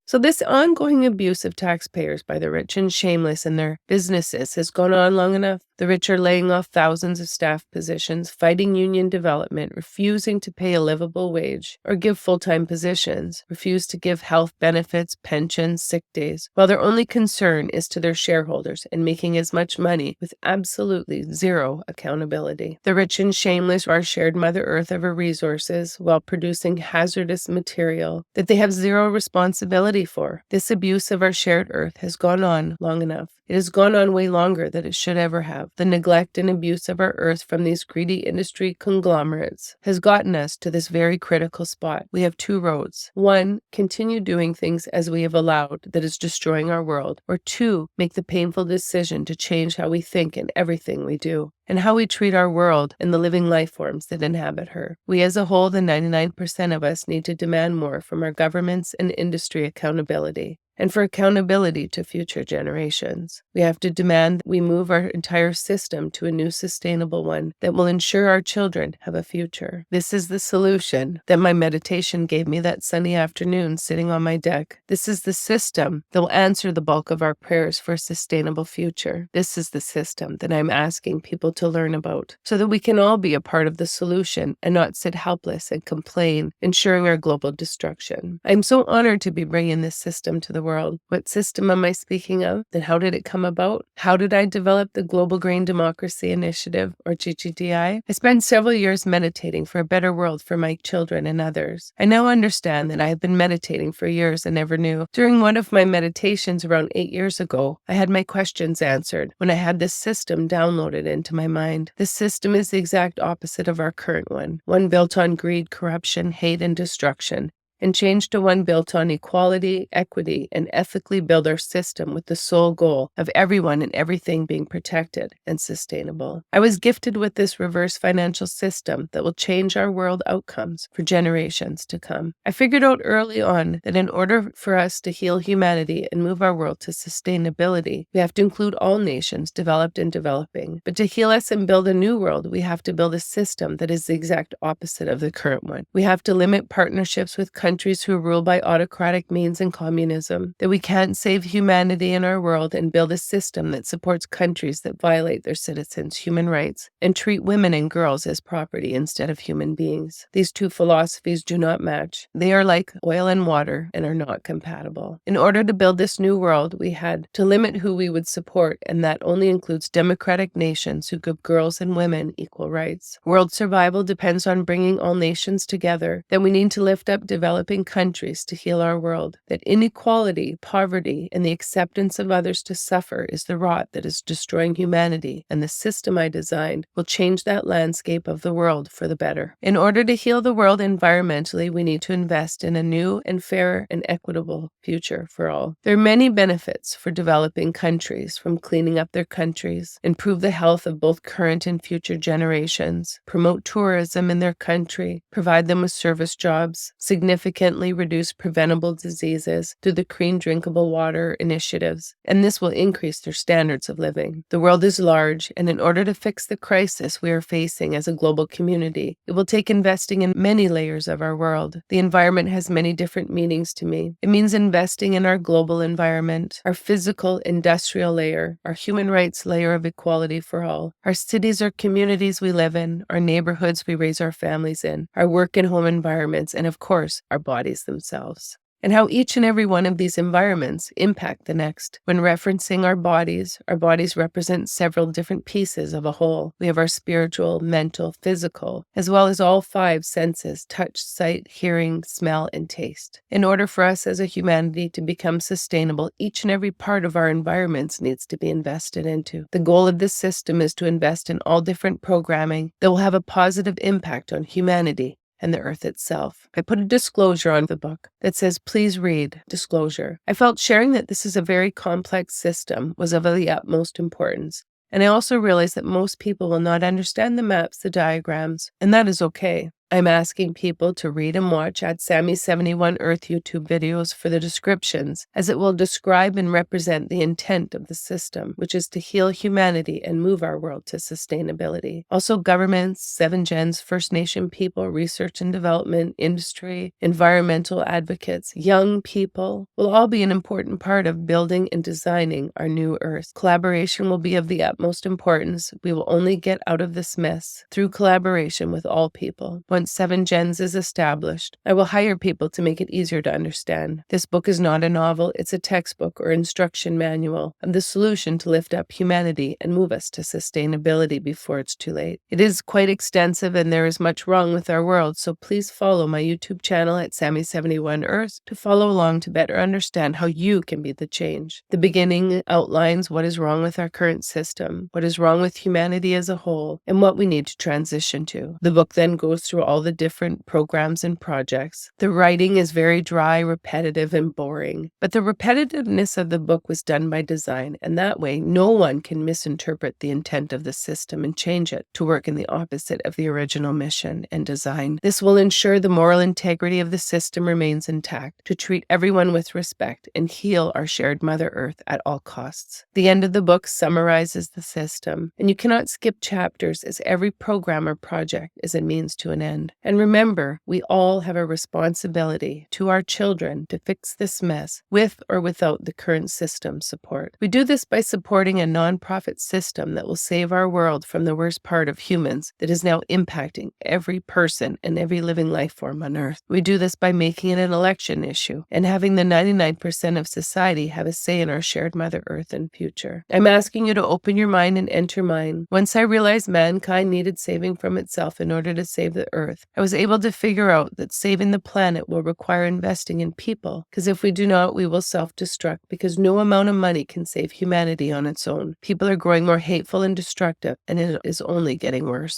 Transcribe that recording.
So, this ongoing abuse of taxpayers by the rich and shameless in their businesses has gone on long enough. The rich are laying off thousands of staff positions, fighting union development, refusing to pay a livable wage or give full-time positions, refuse to give health benefits, pensions, sick days, while their only concern is to their shareholders and making as much money with absolutely zero accountability. The rich and shameless are shared Mother Earth of her resources while producing hazardous material that they have zero responsibility for. This abuse of our shared earth has gone on long enough. It has gone on way longer than it should ever have. The neglect and abuse of our earth from these greedy industry conglomerates has gotten us to this very critical spot. We have two roads. One, continue doing things as we have allowed that is destroying our world. Or two, make the painful decision to change how we think in everything we do, and how we treat our world and the living life forms that inhabit her. We as a whole, the 99% of us, need to demand more from our governments and industry accountability. And for accountability to future generations, we have to demand that we move our entire system to a new sustainable one that will ensure our children have a future. This is the solution that my meditation gave me that sunny afternoon sitting on my deck. This is the system that will answer the bulk of our prayers for a sustainable future. This is the system that I'm asking people to learn about so that we can all be a part of the solution and not sit helpless and complain, ensuring our global destruction. I'm so honored to be bringing this system to the world. What system am I speaking of? Then how did it come about? How did I develop the Global Grain Democracy Initiative, or GGDI? I spent several years meditating for a better world for my children and others. I now understand that I have been meditating for years and never knew. During one of my meditations around 8 years ago, I had my questions answered when I had this system downloaded into my mind. This system is the exact opposite of our current one built on greed, corruption, hate, and destruction, and change to one built on equality, equity, and ethically build our system with the sole goal of everyone and everything being protected and sustainable. I was gifted with this reverse financial system that will change our world outcomes for generations to come. I figured out early on that in order for us to heal humanity and move our world to sustainability, we have to include all nations, developed and developing. But to heal us and build a new world, we have to build a system that is the exact opposite of the current one. We have to limit partnerships with countries who rule by autocratic means and communism, that we can't save humanity in our world and build a system that supports countries that violate their citizens' human rights and treat women and girls as property instead of human beings. These two philosophies do not match. They are like oil and water and are not compatible. In order to build this new world, we had to limit who we would support, and that only includes democratic nations who give girls and women equal rights. World survival depends on bringing all nations together. Then we need to lift up developing countries to heal our world. That inequality, poverty, and the acceptance of others to suffer is the rot that is destroying humanity, and the system I designed will change that landscape of the world for the better. In order to heal the world environmentally, we need to invest in a new and fair and equitable future for all. There are many benefits for developing countries, from cleaning up their countries, improve the health of both current and future generations, promote tourism in their country, provide them with service jobs, significantly reduce preventable diseases through the clean drinkable water initiatives, and this will increase their standards of living. The world is large, and in order to fix the crisis we are facing as a global community, it will take investing in many layers of our world. The environment has many different meanings to me. It means investing in our global environment, our physical, industrial layer, our human rights layer of equality for all, our cities or communities we live in, our neighborhoods we raise our families in, our work and home environments, and of course, our bodies themselves, and how each and every one of these environments impact the next. When referencing our bodies represent several different pieces of a whole. We have our spiritual, mental, physical, as well as all 5 senses: touch, sight, hearing, smell, and taste. In order for us as a humanity to become sustainable, each and every part of our environments needs to be invested into. The goal of this system is to invest in all different programming that will have a positive impact on humanity and the earth itself. I put a disclosure on the book that says, please read disclosure. I felt sharing that this is a very complex system was of the utmost importance. And I also realized that most people will not understand the maps, the diagrams, and that is okay. I'm asking people to read and watch at Sammy71 Earth YouTube videos for the descriptions, as it will describe and represent the intent of the system, which is to heal humanity and move our world to sustainability. Also, governments, 7Gens, First Nation people, research and development, industry, environmental advocates, young people will all be an important part of building and designing our new Earth. Collaboration will be of the utmost importance. We will only get out of this mess through collaboration with all people. Once 7Gens is established, I will hire people to make it easier to understand. This book is not a novel, it's a textbook or instruction manual of the solution to lift up humanity and move us to sustainability before it's too late. It is quite extensive and there is much wrong with our world, so please follow my YouTube channel at Sammy71 Earth to follow along to better understand how you can be the change. The beginning outlines what is wrong with our current system, what is wrong with humanity as a whole, and what we need to transition to. The book then goes through all the different programs and projects. The writing is very dry, repetitive, and boring, but the repetitiveness of the book was done by design, and that way no one can misinterpret the intent of the system and change it to work in the opposite of the original mission and design. This will ensure the moral integrity of the system remains intact, to treat everyone with respect and heal our shared Mother Earth at all costs. The end of the book summarizes the system, and you cannot skip chapters as every program or project is a means to an end. And remember, we all have a responsibility to our children to fix this mess with or without the current system support. We do this by supporting a nonprofit system that will save our world from the worst part of humans that is now impacting every person and every living life form on Earth. We do this by making it an election issue and having the 99% of society have a say in our shared Mother Earth and future. I'm asking you to open your mind and enter mine. Once I realized mankind needed saving from itself in order to save the Earth, I was able to figure out that saving the planet will require investing in people, because if we do not, we will self-destruct, because no amount of money can save humanity on its own. People are growing more hateful and destructive, and it is only getting worse.